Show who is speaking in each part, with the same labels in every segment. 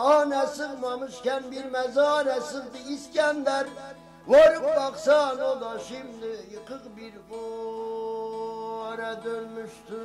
Speaker 1: Hane sığmamışken bir mezare sığdı İskender. Varıp baksan o da şimdi yıkık bir kore dönmüştü.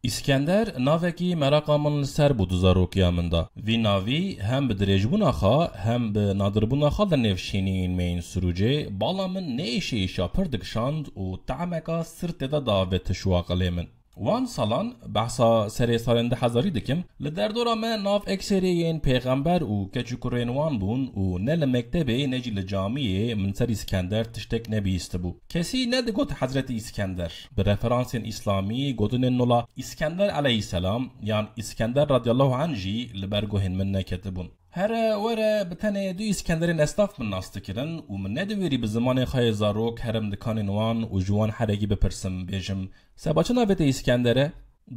Speaker 2: İskender navekî meraka min li ser bû du zarokiya min da. Vî navî hem bi dirêjbûna xwe hem bi nadirbûna xwe di nêv şîniyên me yên Sirûcê bala min neîşeîşa pir dikişand û teameka sirtê de da vê tişwaqilê min. Wan salan behsa serê salên 2000 dikim li derdora me nav ekseriyên pêxember û keçûkurên wan bûn û ne li mektebê ne jî li camiyê min ser İskender tiştek nebîstibû. Kesî ne digot Hezretî İskender. Bi referansên İslamî gotinên nola İskender aleyhisselam yan İskender radiyallahu anh jî li ber guhên min neketibûn. Here were bi tenê du İskenderên estaf min nas dikirin û min nedivêrî bi zimanê xwe yê zarok herem dikanên wan û ji wan herekî bipirsim bêjim seba çi navê te İskenderê?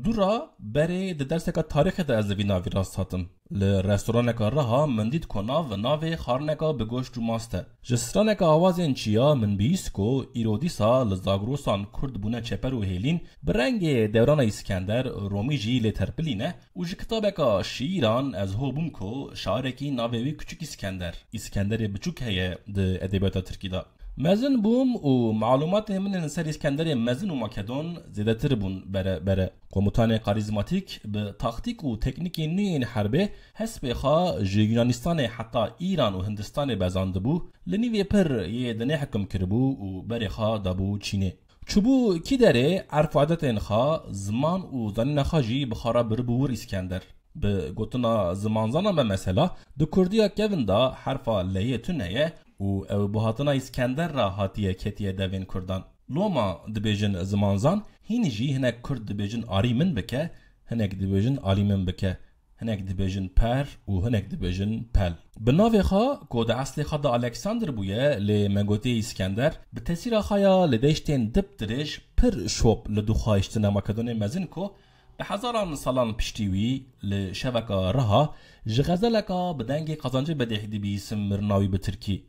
Speaker 2: Dura berê di derseka tarîxê de ez li vî navî rast hatim. Li restoraneka reha min dît ku nav navê xarineka bi goşt û mas te. Ji straneka awazên çiya min bîst ku îro dîsa li zagrosan Kurd bûne çeper û hêlîn bi rengê devrana İskender Romî jî lê terpilîne û ji kitabeka şîîran ez hobûm ku şairekî navê wî Küçük İskender. İskenderê biçûk heye di edebiyata Tirkî da. Mezin bûm û malumatên min li ser İskenderê mezin û Makedon zêdetir bûn bere. Komutanê karizmatîk bi taktîk û teknîkên nûyên herbê hespê xwe ji Yunanistanê heta İran û Hindistanê bezandibû, li nîvê pir yê dinê hekim kiribû û berê xwe dabû Çînê. Çûbû kî derê erf adetên xwe, ziman û zanîna xwe jî bi xwe re biribû wir İskender. Bi gotina zimanzana me mesela, di Kurdiya kevin da herfa leyê tune ye û ew bihatina İskender ra hatiye ketiye devên Kurdan. Loma dibêjin zimanzan, hîn jî hinek Kurd dibêjin arî min bike, hinek dibêjin alî min bike, hinek dibêjin per û hinek dibêjin pel. Bi navê xwe ku di eslê xwe de Alexander bûye lê me gotiye İskender, bi tesîra xwe ya li deştên dip dirêj pir şop li du xwayiştina Makedonê mezin ku bi hezaran salan piştî wî li şeveka reha ji xezeleka bi dengê qazancı bedêhî dibîsim mirnawî bi Tirkî.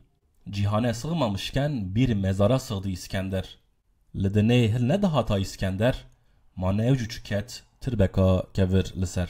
Speaker 2: Cihane sığmamışken bir mezara sığdı İskender. Li dinê hil nedihata İskender, ma nevcû çûket tirbeka kevir li ser.